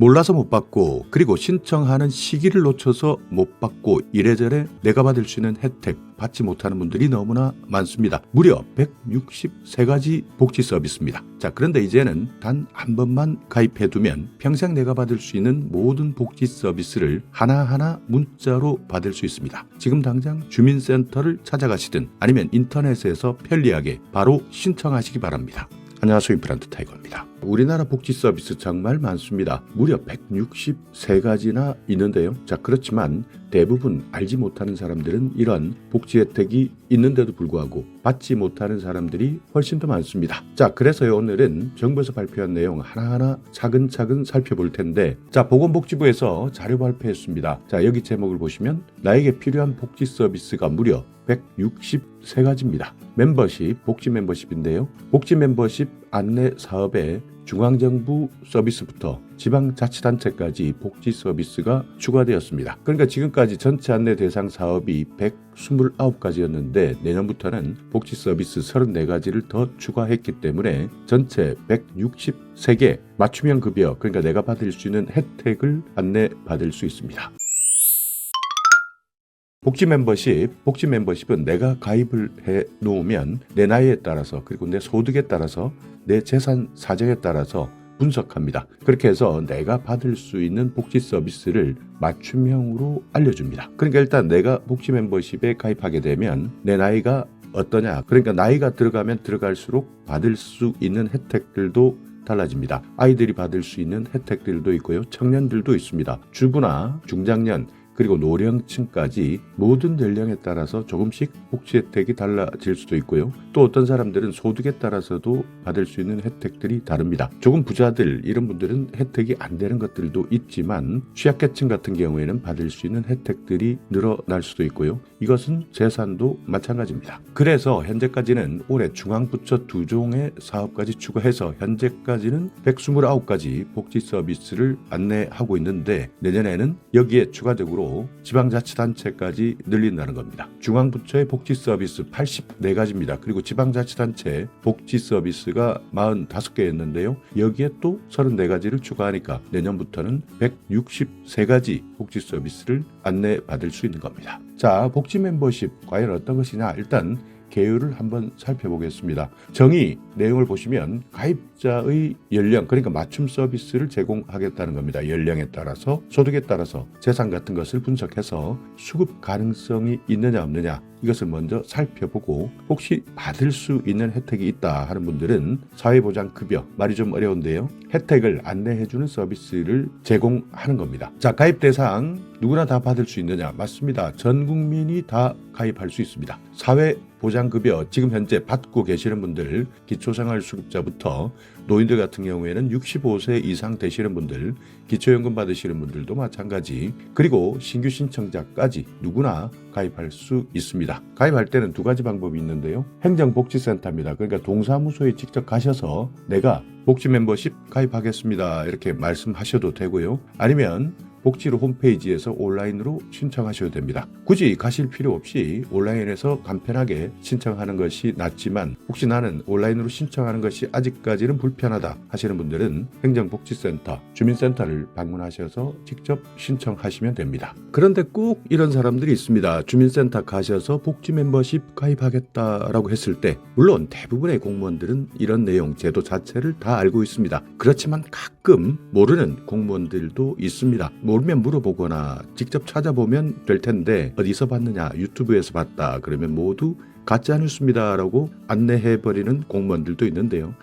몰라서 못 받고 그리고 신청하는 시기를 놓쳐서 못 받고 이래저래 내가 받을 수 있는 혜택 받지 못하는 분들이 너무나 많습니다. 무려 163가지 복지 서비스입니다. 자, 그런데 이제는 단 한 번만 가입해두면 평생 내가 받을 수 있는 모든 복지 서비스를 하나하나 문자로 받을 수 있습니다. 지금 당장 주민센터를 찾아가시든 아니면 인터넷에서 편리하게 바로 신청하시기 바랍니다. 안녕하세요. 임플란트 타이거입니다. 우리나라 복지 서비스 정말 많습니다. 무려 163가지나 있는데요. 자, 그렇지만 대부분 알지 못하는 사람들은 이런 복지 혜택이 있는데도 불구하고 받지 못하는 사람들이 훨씬 더 많습니다. 자, 그래서요, 오늘은 정부에서 발표한 내용 하나하나 차근차근 살펴볼 텐데, 자, 보건복지부에서 자료 발표했습니다. 자, 여기 제목을 보시면 나에게 필요한 복지 서비스가 무려 163가지입니다. 멤버십, 복지 멤버십인데요. 복지 멤버십 안내 사업에 중앙정부 서비스부터 지방자치단체까지 복지 서비스가 추가되었습니다. 그러니까 지금까지 전체 안내 대상 사업이 129가지였는데 내년부터는 복지 서비스 34가지를 더 추가했기 때문에 전체 163개 맞춤형 급여, 그러니까 내가 받을 수 있는 혜택을 안내받을 수 있습니다. 복지 멤버십은 내가 가입을 해 놓으면 내 나이에 따라서 그리고 내 소득에 따라서 내 재산 사정에 따라서 분석합니다. 그렇게 해서 내가 받을 수 있는 복지 서비스를 맞춤형으로 알려줍니다. 그러니까 일단 내가 복지 멤버십에 가입하게 되면 내 나이가 어떠냐, 그러니까 나이가 들어가면 들어갈수록 받을 수 있는 혜택들도 달라집니다. 아이들이 받을 수 있는 혜택들도 있고요. 청년들도 있습니다. 주부나 중장년 그리고 노령층까지 모든 연령에 따라서 조금씩 복지 혜택이 달라질 수도 있고요. 또 어떤 사람들은 소득에 따라서도 받을 수 있는 혜택들이 다릅니다. 조금 부자들 이런 분들은 혜택이 안 되는 것들도 있지만 취약계층 같은 경우에는 받을 수 있는 혜택들이 늘어날 수도 있고요. 이것은 재산도 마찬가지입니다. 그래서 현재까지는 올해 중앙부처 2종의 사업까지 추가해서 현재까지는 129가지 복지 서비스를 안내하고 있는데 내년에는 여기에 추가적으로 지방자치단체까지 늘린다는 겁니다. 중앙부처의 복지 서비스 84가지입니다. 그리고 지방자치단체 복지 서비스가 45개였는데요. 여기에 또 34가지를 추가하니까 내년부터는 163가지 복지 서비스를 안내받을 수 있는 겁니다. 자, 복지 멤버십 과연 어떤 것이냐, 일단 개요를 한번 살펴보겠습니다. 정의 내용을 보시면 가입자의 연령, 그러니까 맞춤 서비스를 제공하겠다는 겁니다. 연령에 따라서 소득에 따라서 재산 같은 것을 분석해서 수급 가능성이 있느냐 없느냐 이것을 먼저 살펴보고 혹시 받을 수 있는 혜택이 있다 하는 분들은 사회보장급여, 말이 좀 어려운데요. 혜택을 안내해주는 서비스를 제공하는 겁니다. 자, 가입 대상 누구나 다 받을 수 있느냐? 맞습니다. 전 국민이 다 가입할 수 있습니다. 사회보장급여 지금 현재 받고 계시는 분들, 기초생활수급자부터 노인들 같은 경우에는 65세 이상 되시는 분들, 기초연금 받으시는 분들도 마찬가지, 그리고 신규 신청자까지 누구나 가입할 수 있습니다. 가입할 때는 2가지 방법이 있는데요. 행정복지센터입니다. 그러니까 동사무소에 직접 가셔서 내가 복지 멤버십 가입하겠습니다 이렇게 말씀하셔도 되고요. 아니면 복지로 홈페이지에서 온라인으로 신청하셔도 됩니다. 굳이 가실 필요 없이 온라인에서 간편하게 신청하는 것이 낫지만 혹시 나는 온라인으로 신청하는 것이 아직까지는 불편하다 하시는 분들은 행정복지센터, 주민센터를 방문하셔서 직접 신청하시면 됩니다. 그런데 꼭 이런 사람들이 있습니다. 주민센터 가셔서 복지 멤버십 가입하겠다라고 했을 때 물론 대부분의 공무원들은 이런 내용, 제도 자체를 다 알고 있습니다. 그렇지만 가끔 모르는 공무원들도 있습니다. 모르면 물어보거나 직접 찾아보면 될 텐데 어디서 봤느냐, 유튜브에서 봤다 그러면 모두 가짜뉴스입니다 라고 안내해버리는 공무원들도 있는데요.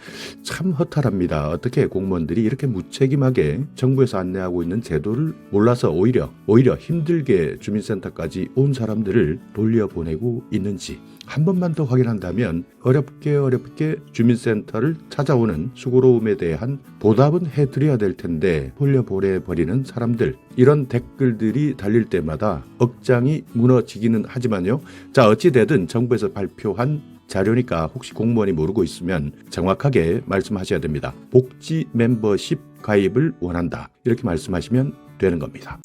참 허탈합니다. 어떻게 공무원들이 이렇게 무책임하게 정부에서 안내하고 있는 제도를 몰라서 오히려 힘들게 주민센터까지 온 사람들을 돌려보내고 있는지 한 번만 더 확인한다면 어렵게 주민센터를 찾아오는 수고로움에 대한 보답은 해드려야 될 텐데 돌려보내버리는 사람들, 이런 댓글들이 달릴 때마다 억장이 무너지기는 하지만요. 자, 어찌되든 정부에서 발표한 자료니까 혹시 공무원이 모르고 있으면 정확하게 말씀하셔야 됩니다. 복지 멤버십 가입을 원한다 이렇게 말씀하시면 되는 겁니다.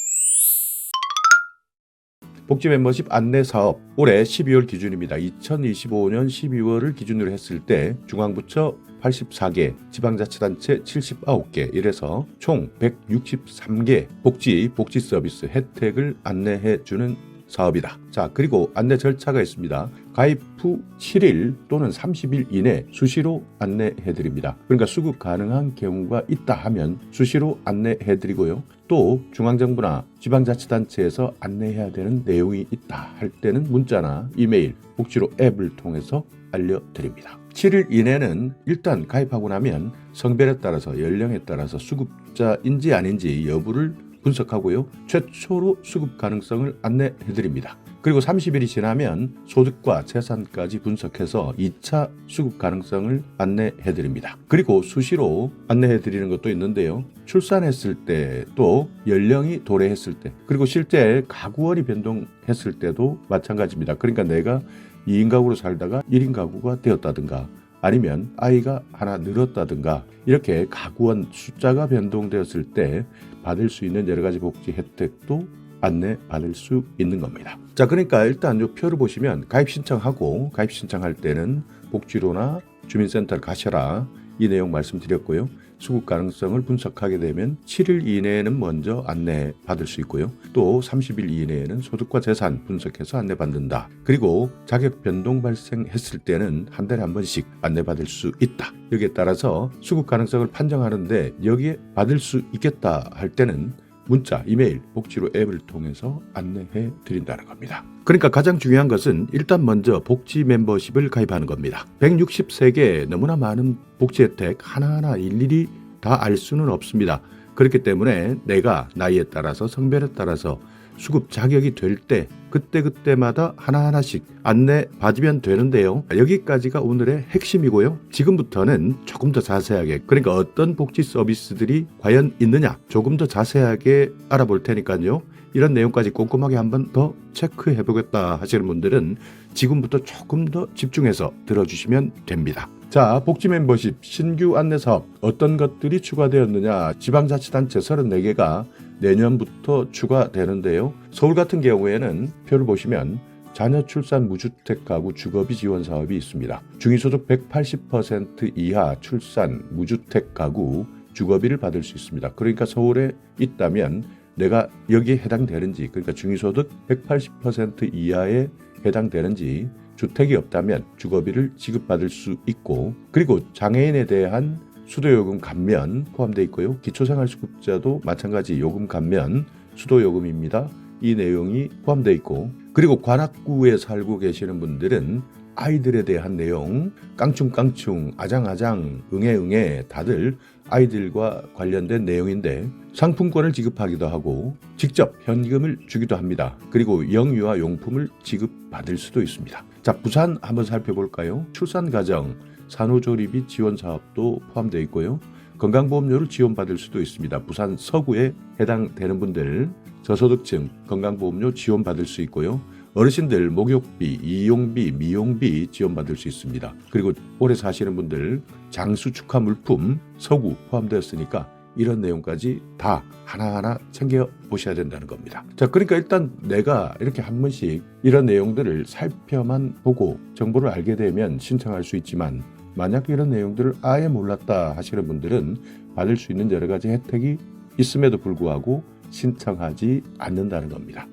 복지 멤버십 안내 사업 올해 12월 기준입니다. 2025년 12월을 기준으로 했을 때 중앙부처 84개, 지방자치단체 79개 이래서 총 163개 복지 서비스 혜택을 안내해주는 사업이다. 자, 그리고 안내 절차가 있습니다. 가입 후 7일 또는 30일 이내 수시로 안내해드립니다. 그러니까 수급 가능한 경우가 있다 하면 수시로 안내해드리고요. 또 중앙정부나 지방자치단체에서 안내해야 되는 내용이 있다 할 때는 문자나 이메일, 복지로 앱을 통해서 알려드립니다. 7일 이내는 일단 가입하고 나면 성별에 따라서 연령에 따라서 수급자인지 아닌지 여부를 분석하고요. 최초로 수급 가능성을 안내해드립니다. 그리고 30일이 지나면 소득과 재산까지 분석해서 2차 수급 가능성을 안내해드립니다. 그리고 수시로 안내해드리는 것도 있는데요. 출산했을 때, 또 연령이 도래했을 때, 그리고 실제 가구원이 변동했을 때도 마찬가지입니다. 그러니까 내가 2인 가구로 살다가 1인 가구가 되었다든가 아니면 아이가 하나 늘었다든가 이렇게 가구원 숫자가 변동되었을 때 받을 수 있는 여러 가지 복지 혜택도 안내받을 수 있는 겁니다. 자, 그러니까 일단 이 표를 보시면 가입 신청하고 가입 신청할 때는 복지로나 주민센터를 가셔라 이 내용 말씀드렸고요. 수급 가능성을 분석하게 되면 7일 이내에는 먼저 안내받을 수 있고요. 또 30일 이내에는 소득과 재산 분석해서 안내받는다. 그리고 자격 변동 발생했을 때는 한 달에 한 번씩 안내받을 수 있다. 여기에 따라서 수급 가능성을 판정하는데 여기에 받을 수 있겠다 할 때는 문자, 이메일, 복지로 앱을 통해서 안내해 드린다는 겁니다. 그러니까 가장 중요한 것은 일단 먼저 복지 멤버십을 가입하는 겁니다. 163개 너무나 많은 복지 혜택 하나하나 일일이 다 알 수는 없습니다. 그렇기 때문에 내가 나이에 따라서 성별에 따라서 수급 자격이 될 때 그때마다 하나하나씩 안내 받으면 되는데요. 여기까지가 오늘의 핵심이고요. 지금부터는 조금 더 자세하게, 그러니까 어떤 복지 서비스들이 과연 있느냐 조금 더 자세하게 알아볼 테니까요. 이런 내용까지 꼼꼼하게 한번 더 체크해 보겠다 하시는 분들은 지금부터 조금 더 집중해서 들어주시면 됩니다. 자, 복지 멤버십 신규 안내 사업 어떤 것들이 추가되었느냐. 지방자치단체 34개가 내년부터 추가되는데요. 서울 같은 경우에는 표를 보시면 자녀 출산 무주택 가구 주거비 지원 사업이 있습니다. 중위소득 180% 이하 출산 무주택 가구 주거비를 받을 수 있습니다. 그러니까 서울에 있다면 내가 여기에 해당되는지, 그러니까 중위소득 180% 이하에 해당되는지, 주택이 없다면 주거비를 지급받을 수 있고, 그리고 장애인에 대한 수도요금 감면 포함되어 있고요. 기초생활수급자도 마찬가지 요금 감면 수도요금입니다. 이 내용이 포함되어 있고, 그리고 관악구에 살고 계시는 분들은 아이들에 대한 내용 깡충깡충 아장아장 응애응애 다들 아이들과 관련된 내용인데 상품권을 지급하기도 하고 직접 현금을 주기도 합니다. 그리고 영유아 용품을 지급받을 수도 있습니다. 자, 부산 한번 살펴볼까요? 출산가정 산후조리비 지원 사업도 포함되어 있고요. 건강보험료를 지원받을 수도 있습니다. 부산 서구에 해당되는 분들 저소득층 건강보험료 지원받을 수 있고요. 어르신들 목욕비, 이용비, 미용비 지원받을 수 있습니다. 그리고 오래 사시는 분들 장수 축하 물품 서구 포함되었으니까 이런 내용까지 다 하나하나 챙겨 보셔야 된다는 겁니다. 자, 그러니까 일단 내가 이렇게 한 번씩 이런 내용들을 살펴만 보고 정보를 알게 되면 신청할 수 있지만 만약 이런 내용들을 아예 몰랐다 하시는 분들은 받을 수 있는 여러 가지 혜택이 있음에도 불구하고 신청하지 않는다는 겁니다.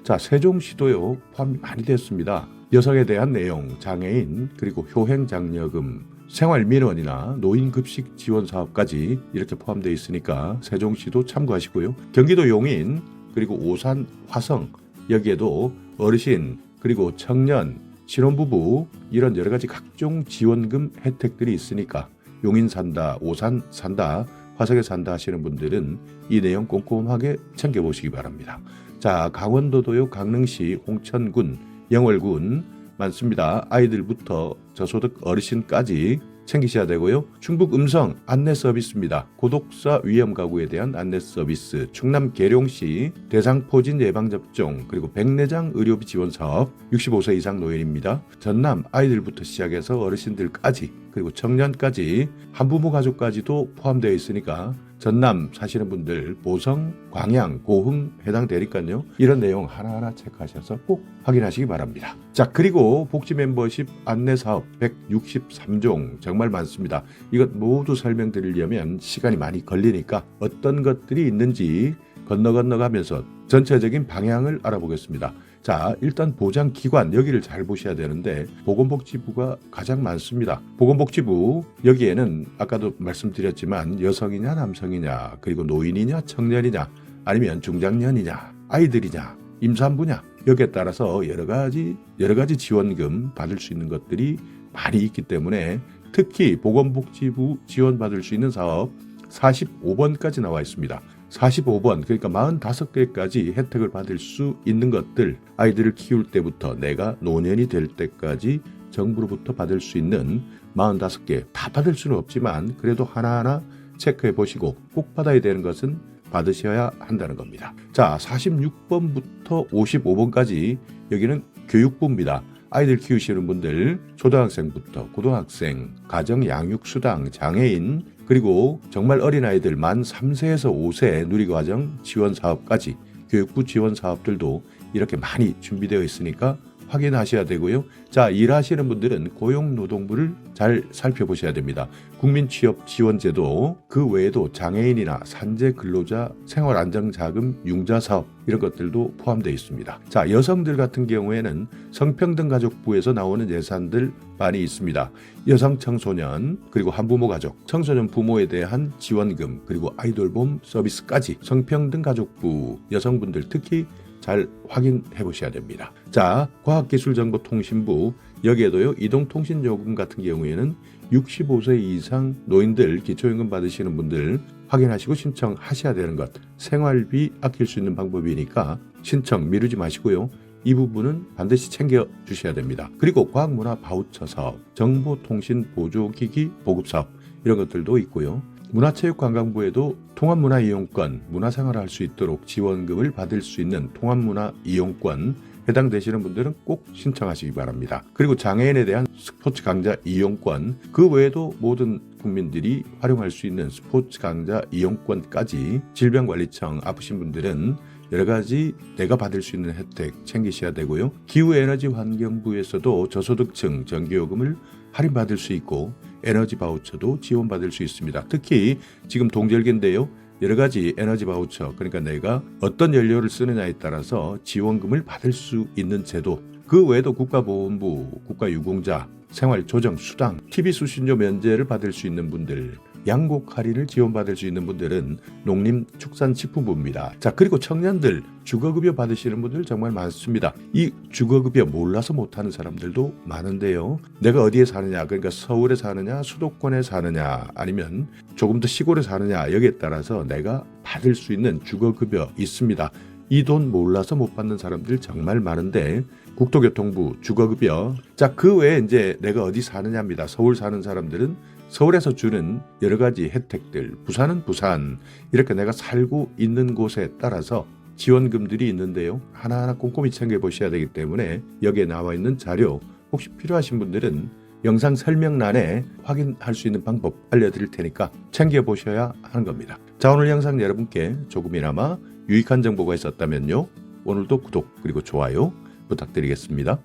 자, 세종시도요 포함이 많이 됐습니다. 여성에 대한 내용, 장애인, 그리고 효행장려금, 생활민원이나 노인급식 지원 사업까지 이렇게 포함되어 있으니까 세종시도 참고하시고요. 경기도 용인, 그리고 오산, 화성 여기에도 어르신, 그리고 청년, 신혼부부 이런 여러 가지 각종 지원금 혜택들이 있으니까 용인 산다, 오산 산다, 화성에 산다 하시는 분들은 이 내용 꼼꼼하게 챙겨보시기 바랍니다. 자, 강원도도요, 강릉시, 홍천군, 영월군 많습니다. 아이들부터 저소득 어르신까지 챙기셔야 되고요. 충북 음성 안내 서비스입니다. 고독사 위험 가구에 대한 안내 서비스, 충남 계룡시 대상포진 예방접종, 그리고 백내장 의료비 지원 사업 65세 이상 노인입니다. 전남 아이들부터 시작해서 어르신들까지 그리고 청년까지 한부모 가족까지도 포함되어 있으니까 전남 사시는 분들 보성, 광양, 고흥 해당되니까요. 이런 내용 하나하나 체크하셔서 꼭 확인하시기 바랍니다. 자, 그리고 복지 멤버십 안내사업 163종 정말 많습니다. 이것 모두 설명드리려면 시간이 많이 걸리니까 어떤 것들이 있는지 건너가면서 전체적인 방향을 알아보겠습니다. 자, 일단 보장기관 여기를 잘 보셔야 되는데 보건복지부가 가장 많습니다. 보건복지부 여기에는 아까도 말씀드렸지만 여성이냐 남성이냐 그리고 노인이냐 청년이냐 아니면 중장년이냐 아이들이냐 임산부냐 여기에 따라서 여러 가지 지원금 받을 수 있는 것들이 많이 있기 때문에 특히 보건복지부 지원받을 수 있는 사업 45번까지 나와 있습니다. 45번 그러니까 45개까지 혜택을 받을 수 있는 것들 아이들을 키울 때부터 내가 노년이 될 때까지 정부로부터 받을 수 있는 45개 다 받을 수는 없지만 그래도 하나하나 체크해 보시고 꼭 받아야 되는 것은 받으셔야 한다는 겁니다. 자, 46번부터 55번까지 여기는 교육부입니다. 아이들 키우시는 분들 초등학생부터 고등학생, 가정 양육수당, 장애인 그리고 정말 어린아이들 만 3세에서 5세 누리과정 지원사업까지 교육부 지원사업들도 이렇게 많이 준비되어 있으니까 확인하셔야 되고요. 자, 일하시는 분들은 고용노동부를 잘 살펴보셔야 됩니다. 국민취업지원제도 그 외에도 장애인이나 산재 근로자 생활안정자금 융자사업 이런 것들도 포함되어 있습니다. 자, 여성들 같은 경우에는 성평등가족부에서 나오는 예산들 많이 있습니다. 여성 청소년 그리고 한부모 가족, 청소년 부모에 대한 지원금 그리고 아이돌봄 서비스까지 성평등가족부 여성분들 특히 잘 확인해 보셔야 됩니다. 자, 과학기술정보통신부 여기에도요. 이동통신요금 같은 경우에는 65세 이상 노인들 기초연금 받으시는 분들 확인하시고 신청하셔야 되는 것. 생활비 아낄 수 있는 방법이니까 신청 미루지 마시고요. 이 부분은 반드시 챙겨 주셔야 됩니다. 그리고 과학문화 바우처 사업, 정보통신보조기기 보급사업 이런 것들도 있고요. 문화체육관광부에도 통합문화이용권, 문화생활을 할 수 있도록 지원금을 받을 수 있는 통합문화이용권 해당되시는 분들은 꼭 신청하시기 바랍니다. 그리고 장애인에 대한 스포츠 강좌 이용권, 그 외에도 모든 국민들이 활용할 수 있는 스포츠 강좌 이용권까지 질병관리청 아프신 분들은 여러 가지 내가 받을 수 있는 혜택 챙기셔야 되고요. 기후에너지환경부에서도 저소득층 전기요금을 할인받을 수 있고 에너지 바우처도 지원받을 수 있습니다. 특히 지금 동절기인데요. 여러 가지 에너지 바우처, 그러니까 내가 어떤 연료를 쓰느냐에 따라서 지원금을 받을 수 있는 제도, 그 외에도 국가보훈부, 국가유공자, 생활조정수당, TV수신료 면제를 받을 수 있는 분들, 양곡 할인을 지원받을 수 있는 분들은 농림축산식품부입니다. 자, 그리고 청년들 주거급여 받으시는 분들 정말 많습니다. 이 주거급여 몰라서 못하는 사람들도 많은데요. 내가 어디에 사느냐, 그러니까 서울에 사느냐, 수도권에 사느냐, 아니면 조금 더 시골에 사느냐 여기에 따라서 내가 받을 수 있는 주거급여 있습니다. 이 돈 몰라서 못 받는 사람들 정말 많은데 국토교통부 주거급여. 자, 그 외에 이제 내가 어디 사느냐입니다. 서울 사는 사람들은 서울에서 주는 여러 가지 혜택들, 부산은 부산, 이렇게 내가 살고 있는 곳에 따라서 지원금들이 있는데요. 하나하나 꼼꼼히 챙겨보셔야 되기 때문에 여기에 나와 있는 자료 혹시 필요하신 분들은 영상 설명란에 확인할 수 있는 방법 알려드릴 테니까 챙겨보셔야 하는 겁니다. 자, 오늘 영상 여러분께 조금이나마 유익한 정보가 있었다면요. 오늘도 구독 그리고 좋아요 부탁드리겠습니다.